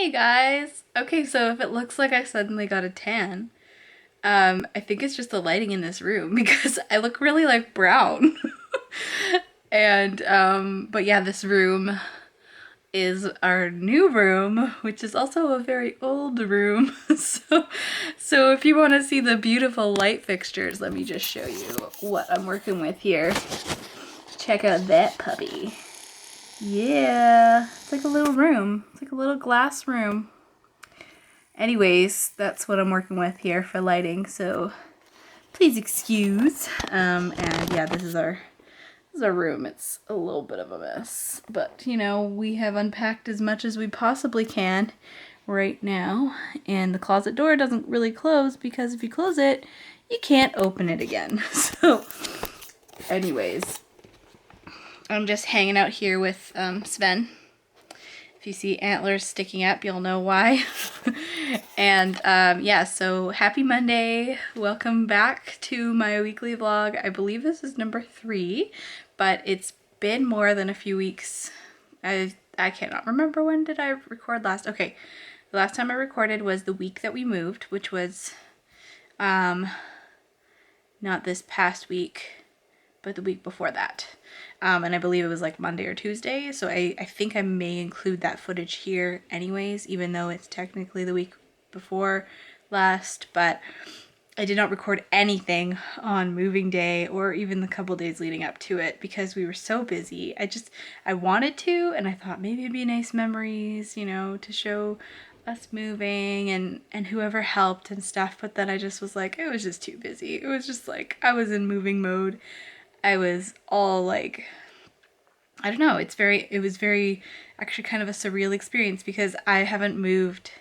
Hey guys! Okay, so if it looks like I suddenly got a tan, I think it's just the lighting in this room because I look really like brown. But yeah, this room is our new room, which is also a very old room. So if you want to see the beautiful light fixtures, let me just show you what I'm working with here. Check out that puppy. Yeah, it's like a little room. It's like a little glass room. Anyways, that's what I'm working with here for lighting, so please excuse. And yeah, this is our room. It's a little bit of a mess, but you know, we have unpacked as much as we possibly can right now, and the closet door doesn't really close because if you close it, you can't open it again. So anyways, I'm just hanging out here with Sven. If you see antlers sticking up, you'll know why. And yeah, so happy Monday. Welcome back to my weekly vlog. I believe this is number 3, but it's been more than a few weeks. I cannot remember when did I record last. Okay, the last time I recorded was the week that we moved, which was not this past week, but the week before that. And I believe it was like Monday or Tuesday, so I think I may include that footage here anyways, even though it's technically the week before last, but I did not record anything on moving day or even the couple days leading up to it because we were so busy. I wanted to, and I thought maybe it'd be nice memories, you know, to show us moving and whoever helped and stuff, but then I just was like, it was just too busy. It was just like, I was in moving mode. I was all like, I don't know, it was very, actually kind of a surreal experience because I haven't moved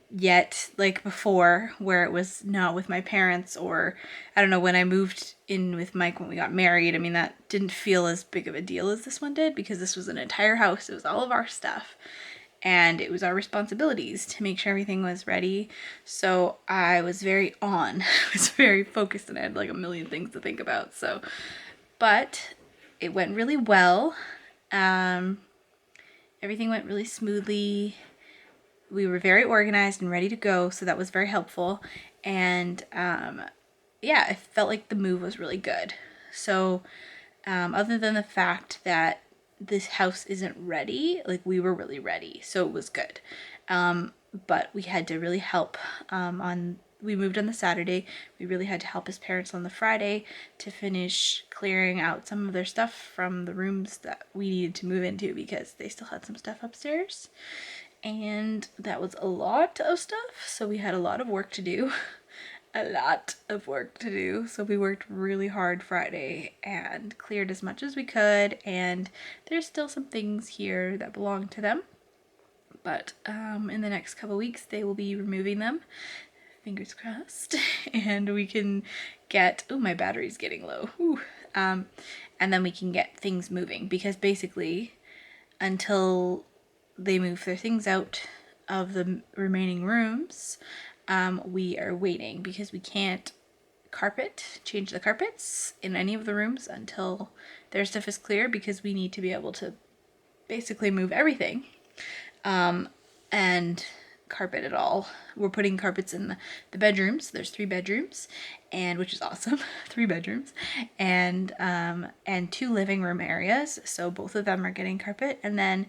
yet like before where it was not with my parents, or I don't know, when I moved in with Mike when we got married, I mean, that didn't feel as big of a deal as this one did because this was an entire house. It was all of our stuff. And it was our responsibilities to make sure everything was ready. So I was very on. I was very focused and I had like a million things to think about. So, but it went really well. Everything went really smoothly. We were very organized and ready to go, so that was very helpful. And yeah, I felt like the move was really good. So other than the fact that this house isn't ready, like we were really ready, so it was good. But we had to really help we moved on the Saturday. We really had to help his parents on the Friday to finish clearing out some of their stuff from the rooms that we needed to move into because they still had some stuff upstairs. And that was a lot of stuff, so we had a lot of work to do. A lot of work to do. So we worked really hard Friday and cleared as much as we could, and there's still some things here that belong to them. But in the next couple weeks they will be removing them. Fingers crossed. And we can get, oh, my battery's getting low. And then we can get things moving because basically until they move their things out of the remaining rooms, we are waiting because we can't change the carpets in any of the rooms until their stuff is clear because we need to be able to basically move everything and carpet it all. We're putting carpets in the bedrooms. There's 3 bedrooms, and which is awesome. 3 bedrooms and 2 living room areas. So both of them are getting carpet, and then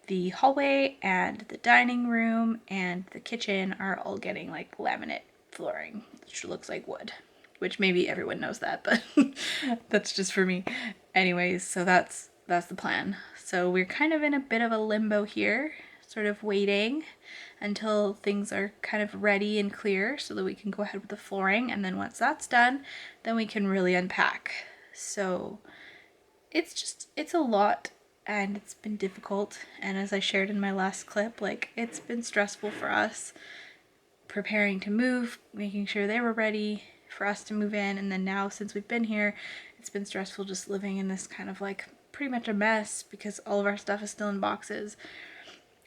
the hallway and the dining room and the kitchen are all getting like laminate flooring, which looks like wood, which maybe everyone knows that, but that's just for me. Anyways, so that's the plan. So we're kind of in a bit of a limbo here, sort of waiting until things are kind of ready and clear so that we can go ahead with the flooring, and then once that's done, then we can really unpack. So it's a lot and it's been difficult, and as I shared in my last clip, like it's been stressful for us preparing to move, making sure they were ready for us to move in, and then now since we've been here, it's been stressful just living in this kind of like pretty much a mess because all of our stuff is still in boxes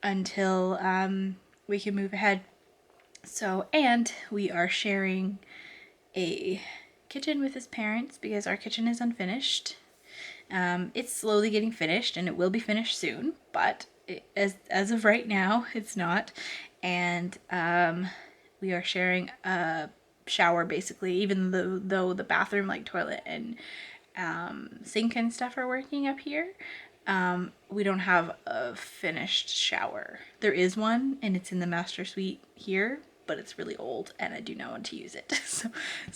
until we can move ahead. So, and we are sharing a kitchen with his parents because our kitchen is unfinished. It's slowly getting finished and it will be finished soon, but as of right now, it's not. And we are sharing a shower basically, even though the bathroom, like toilet and sink and stuff, are working up here. We don't have a finished shower. There is one, and it's in the master suite here, but it's really old, and I do not want to use it. So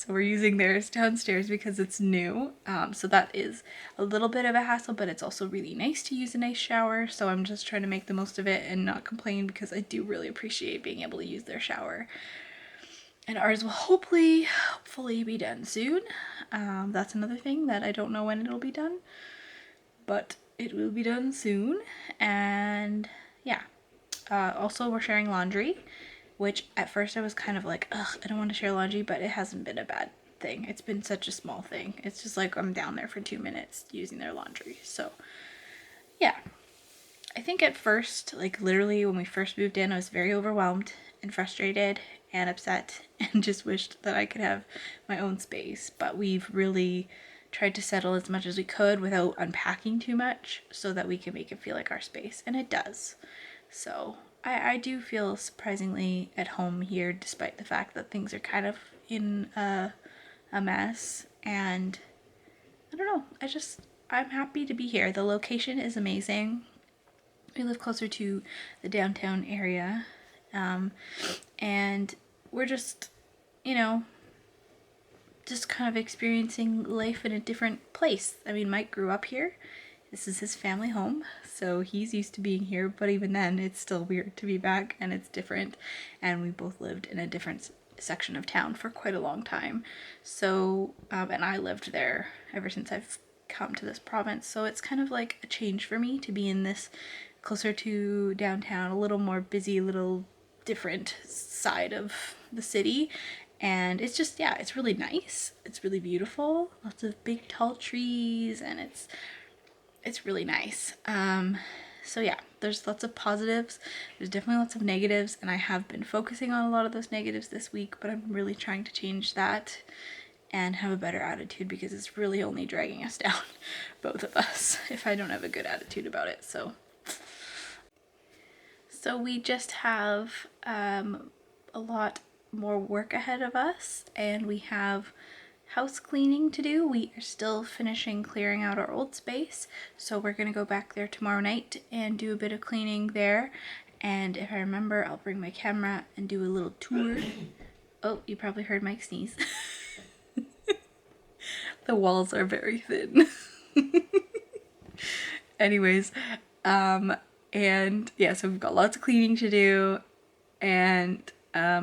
we're using theirs downstairs because it's new. So that is a little bit of a hassle, but it's also really nice to use a nice shower. So I'm just trying to make the most of it and not complain, because I do really appreciate being able to use their shower. And ours will hopefully be done soon. That's another thing that I don't know when it'll be done, but it will be done soon. And yeah, also we're sharing laundry, which at first I was kind of like, ugh, I don't want to share laundry, but it hasn't been a bad thing. It's been such a small thing. It's just like I'm down there for 2 minutes using their laundry. So yeah, I think at first, like literally when we first moved in, I was very overwhelmed and frustrated and upset and just wished that I could have my own space. But we've really tried to settle as much as we could without unpacking too much, so that we can make it feel like our space, and it does. So I do feel surprisingly at home here, despite the fact that things are kind of in a mess. And I don't know, I'm happy to be here. The location is amazing. We live closer to the downtown area, and we're just, just kind of experiencing life in a different place. I mean, Mike grew up here. This is his family home, so he's used to being here, but even then, it's still weird to be back, and it's different, and we both lived in a different section of town for quite a long time. So, and I lived there ever since I've come to this province, so it's kind of like a change for me to be in this closer to downtown, a little more busy, a little different side of the city. And it's just, yeah, it's really nice. It's really beautiful. Lots of big tall trees, and it's really nice. So yeah, there's lots of positives. There's definitely lots of negatives, and I have been focusing on a lot of those negatives this week, but I'm really trying to change that and have a better attitude, because it's really only dragging us down, both of us, if I don't have a good attitude about it. So we just have a lot more work ahead of us, and we have house cleaning to do. We are still finishing clearing out our old space, so we're gonna go back there tomorrow night and do a bit of cleaning there. And if I remember, I'll bring my camera and do a little tour. Oh, you probably heard Mike sneeze. The walls are very thin. Anyways, and yeah, so we've got lots of cleaning to do, and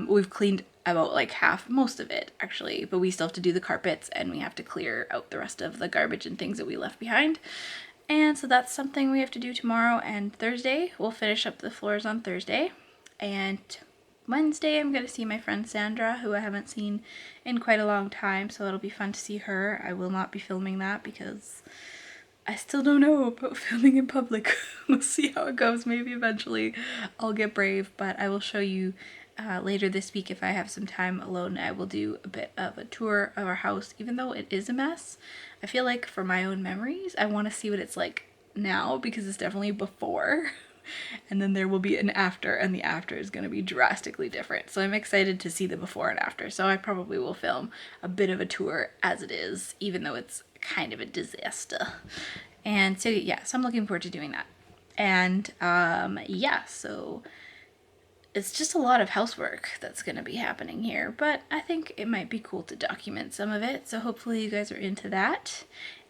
we've cleaned about like most of it actually, but we still have to do the carpets, and we have to clear out the rest of the garbage and things that we left behind. And so that's something we have to do tomorrow and Thursday. We'll finish up the floors on Thursday, and Wednesday I'm going to see my friend Sandra, who I haven't seen in quite a long time, so it'll be fun to see her. I will not be filming that because I still don't know about filming in public. We'll see how it goes. Maybe eventually I'll get brave, but I will show you later this week, if I have some time alone. I will do a bit of a tour of our house, even though it is a mess. I feel like for my own memories, I want to see what it's like now, because it's definitely before, and then there will be an after, and the after is going to be drastically different. So I'm excited to see the before and after. So I probably will film a bit of a tour as it is, even though it's kind of a disaster. And so yeah, so I'm looking forward to doing that. And yeah, so it's just a lot of housework that's going to be happening here, but I think it might be cool to document some of it. So hopefully you guys are into that.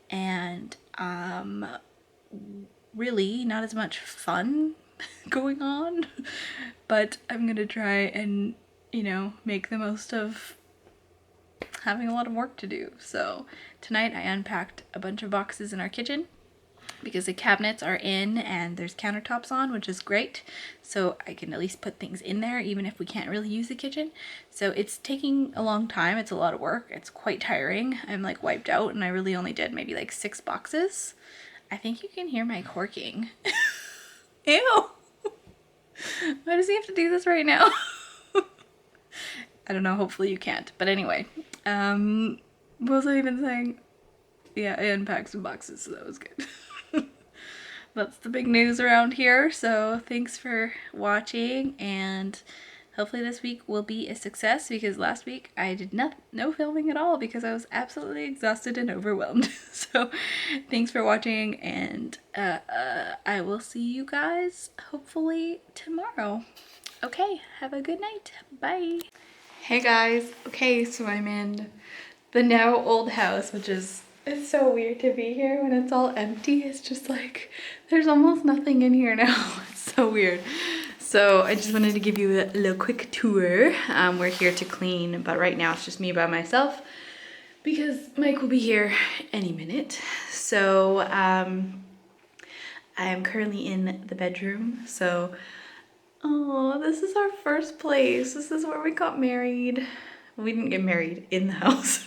And really not as much fun going on, but I'm going to try and, make the most of having a lot of work to do. So tonight I unpacked a bunch of boxes in our kitchen, because the cabinets are in and there's countertops on, which is great. So I can at least put things in there, even if we can't really use the kitchen. So it's taking a long time. It's a lot of work. It's quite tiring. I'm like wiped out, and I really only did maybe like 6 boxes. I think you can hear my corking. Ew. Why does he have to do this right now? I don't know. Hopefully you can't. But anyway, what was I even saying? Yeah, I unpacked some boxes, so that was good. that's the big news around here. So thanks for watching, and hopefully this week will be a success, because last week I did no filming at all because I was absolutely exhausted and overwhelmed. So thanks for watching, and I will see you guys hopefully tomorrow. Okay, have a good night. Bye. Hey guys. Okay, so I'm in the now old house, which is, it's so weird to be here when it's all empty. It's just like, there's almost nothing in here now. It's so weird. So I just wanted to give you a little quick tour. We're here to clean, but right now it's just me by myself because Mike will be here any minute. So I am currently in the bedroom. So, oh, this is our first place. This is where we got married. We didn't get married in the house,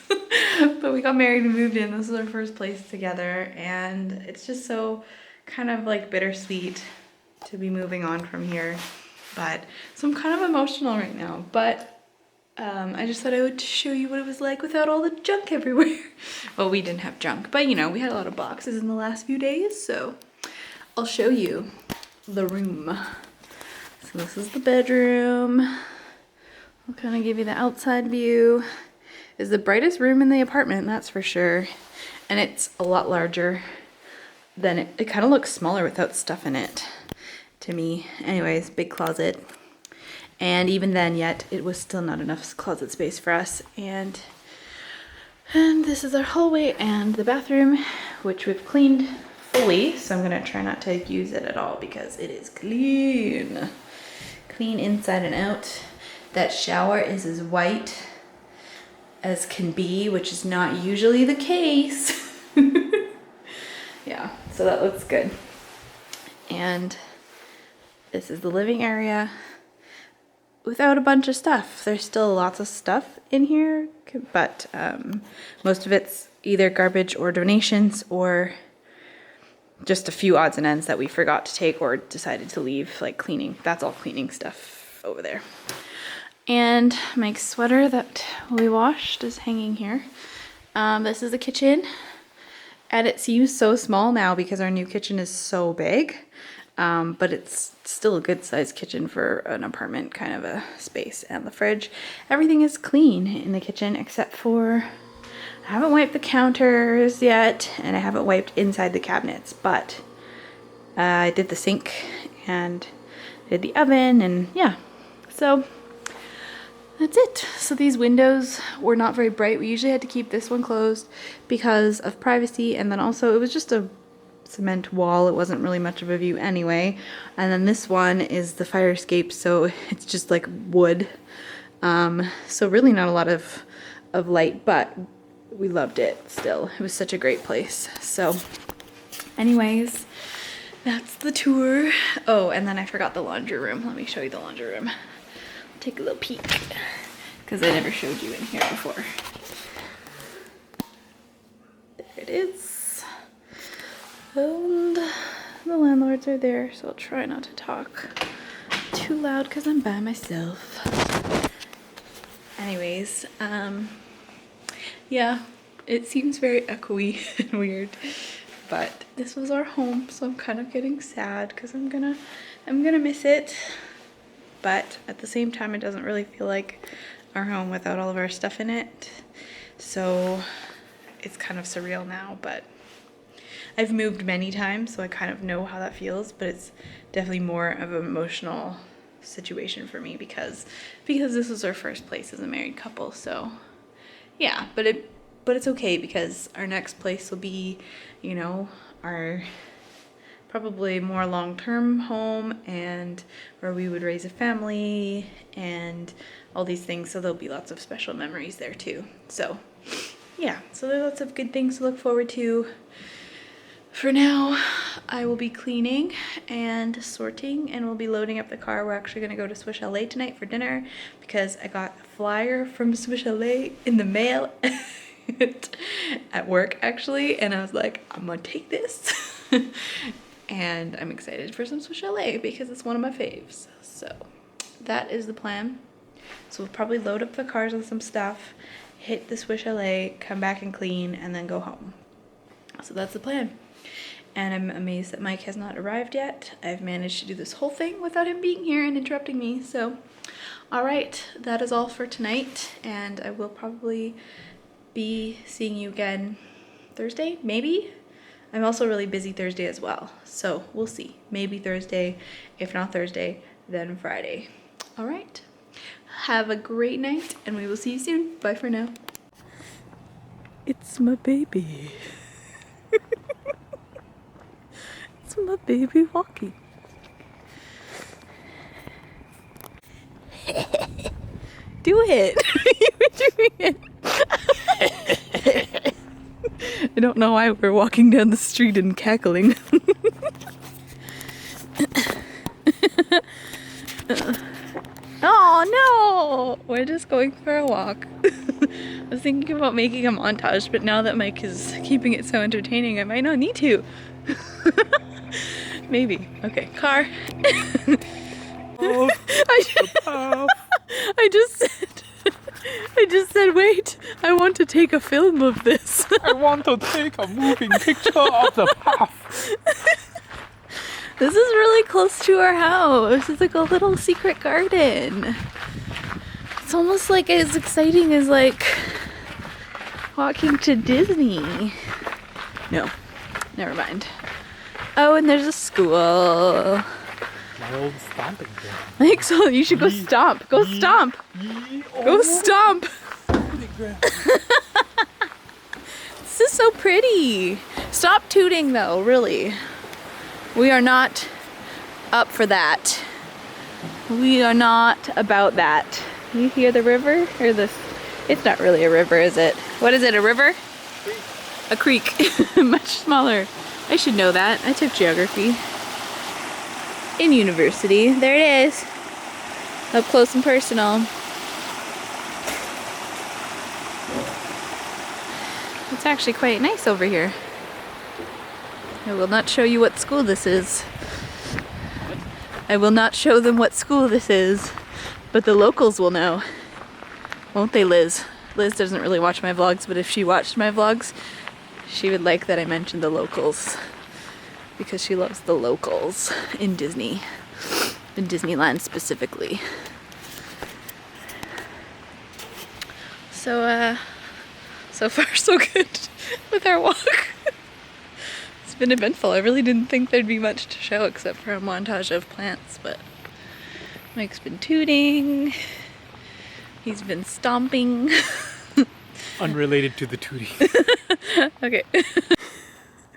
but we got married and moved in. This is our first place together, and it's just so kind of like bittersweet to be moving on from here. But so I'm kind of emotional right now, but I just thought I would show you what it was like without all the junk everywhere. Well, we didn't have junk, but you know, we had a lot of boxes in the last few days, so I'll show you the room. So this is the bedroom. I'll kind of give you the outside view. It's the brightest room in the apartment, that's for sure. And it's a lot larger than it kind of looks smaller without stuff in it to me. Anyways, big closet. And even then yet, it was still not enough closet space for us. And this is our hallway and the bathroom, which we've cleaned fully. So I'm gonna try not to use it at all because it is clean. Clean inside and out. That shower is as white as can be, which is not usually the case. Yeah, so that looks good. And this is the living area without a bunch of stuff. There's still lots of stuff in here, but most of it's either garbage or donations or just a few odds and ends that we forgot to take or decided to leave, like cleaning. That's all cleaning stuff over there. And Mike's sweater that we washed is hanging here. This is the kitchen, and it seems so small now because our new kitchen is so big, but it's still a good sized kitchen for an apartment kind of a space. And the fridge, everything is clean in the kitchen except for, I haven't wiped the counters yet, and I haven't wiped inside the cabinets, but I did the sink and did the oven, and yeah, so that's it. So these windows were not very bright. We usually had to keep this one closed because of privacy, and then also it was just a cement wall. It wasn't really much of a view anyway. And then this one is the fire escape, so it's just like wood. So really not a lot of light, but we loved it still. It was such a great place. So anyways, that's the tour. Oh, and then I forgot the laundry room. Let me show you the laundry room. Take a little peek because I never showed you in here before. There it is. And the landlords are there, so I'll try not to talk too loud because I'm by myself. Anyways, yeah, it seems very echoey and weird, but this was our home, so I'm kind of getting sad because I'm gonna miss it. But at the same time, it doesn't really feel like our home without all of our stuff in it. So it's kind of surreal now, but I've moved many times, so I kind of know how that feels, but it's definitely more of an emotional situation for me because this was our first place as a married couple. So yeah, but it's okay because our next place will be, you know, our probably more long-term home and where we would raise a family and all these things, so there'll be lots of special memories there too. So yeah, so there's lots of good things to look forward to. For now, I will be cleaning and sorting, and we'll be loading up the car. We're actually going to go to Swiss Chalet tonight for dinner because I got a flyer from Swiss Chalet in the mail at work actually, and I was like, I'm gonna take this. And I'm excited for some Swiss Chalet because it's one of my faves. So that is the plan. So we'll probably load up the cars with some stuff, hit the Swiss Chalet, come back and clean, and then go home. So that's the plan. and I'm amazed that Mike has not arrived yet. I've managed to do this whole thing without him being here and interrupting me, so all right, that is all for tonight, and I will probably be seeing you again Thursday, maybe? I'm also really busy Thursday as well, so we'll see. Maybe Thursday, if not Thursday, then Friday. All right, have a great night, and we will see you soon. Bye for now. It's my baby. It's my baby walking. Do it. You were doing it. I don't know why we're walking down the street and cackling. Oh no! We're just going for a walk. I was thinking about making a montage, but now that Mike is keeping it so entertaining, I might not need to. Maybe. Okay, car. I just said, wait, I want to take a film of this. I want to take a moving picture of the path. This is really close to our house. It's like a little secret garden. It's almost like as exciting as like walking to Disney. No, never mind. Oh, and there's a school. My old stomping ground. Like, so you should go stomp. Go stomp. Go stomp. This is so pretty. Stop tooting though, really. We are not up for that. We are not about that. You hear the river? Or this? It's not really a river, is it? What is it, a river? A creek. Much smaller. I should know that. I took geography in university. There it is. Up close and personal. It's actually quite nice over here. I will not show you what school this is. I will not show them what school this is, but the locals will know. Won't they, Liz? Liz doesn't really watch my vlogs, but if she watched my vlogs, she would like that I mentioned the locals, because she loves the locals in Disney, in Disneyland specifically. So far so good with our walk. It's been eventful. I really didn't think there'd be much to show except for a montage of plants, but Mike's been tooting. He's been stomping. Unrelated to the tooting. Okay.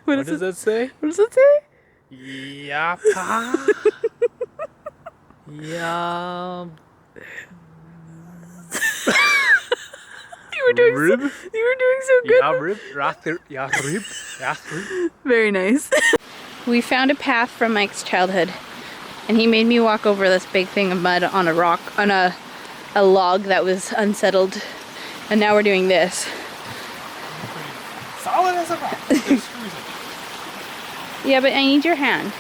What does that say? What does it say? Yappa. Yeah. You were doing so good. Rib. Very nice. We found a path from Mike's childhood, and he made me walk over this big thing of mud on a rock, on a log that was unsettled, and now we're doing this. Solid as a rock. Yeah, but I need your hand.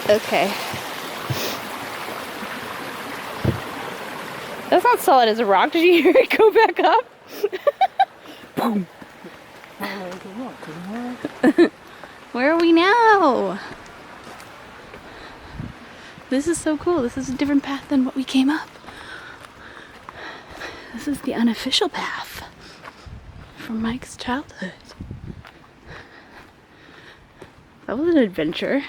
Okay. That's not solid as a rock. Did you hear it go back up? Boom. Where are we now? This is so cool. This is a different path than what we came up. This is the unofficial path from Mike's childhood. That was an adventure. It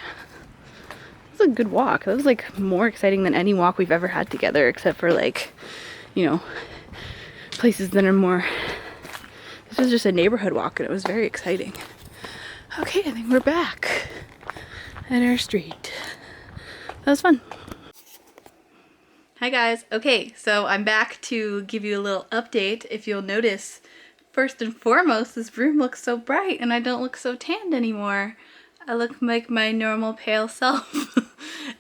was a good walk. That was like more exciting than any walk we've ever had together, except for like, you know, places that are more. This was just a neighborhood walk and it was very exciting. Okay, I think we're back at our street. That was fun. Hi guys. Okay, so I'm back to give you a little update. If you'll notice, first and foremost, this room looks so bright and I don't look so tanned anymore. I look like my normal pale self.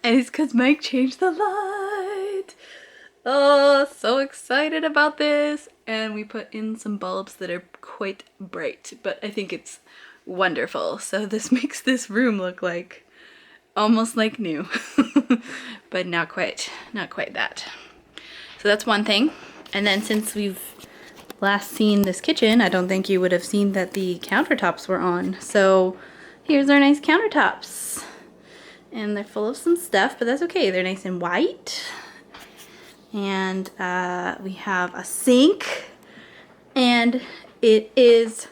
And it's because Mike changed the light. Oh, so excited about this. And we put in some bulbs that are quite bright, but I think it's wonderful. So this makes this room look like almost like new, but not quite that. So that's one thing. And then since we've last seen this kitchen, I don't think you would have seen that the countertops were on. So here's our nice countertops. And they're full of some stuff, but that's okay. They're nice and white. And we have a sink. And it is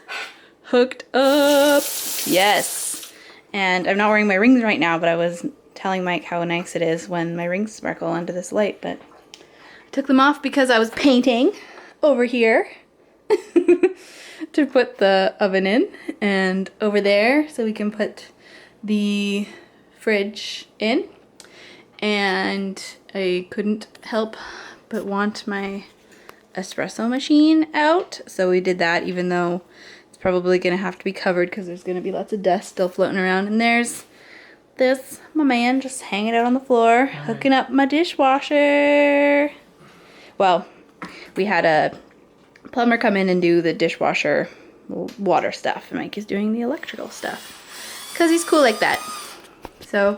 hooked up. Yes. And I'm not wearing my rings right now, but I was telling Mike how nice it is when my rings sparkle under this light, but I took them off because I was painting over here to put the oven in, and over there so we can put the fridge in. And I couldn't help but want my espresso machine out, so we did that, even though it's probably gonna have to be covered because there's gonna be lots of dust still floating around. And there's my man just hanging out on the floor, hooking up my dishwasher. Well, we had a plumber come in and do the dishwasher water stuff, and Mike is doing the electrical stuff because he's cool like that. So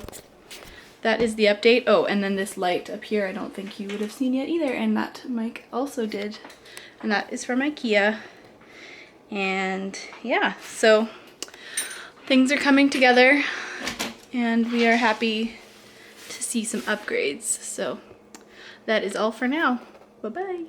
that is the update. Oh, and then this light up here, I don't think you would have seen yet either, and that Mike also did. And that is from IKEA. And yeah, so things are coming together, and we are happy to see some upgrades. So that is all for now. Bye-bye.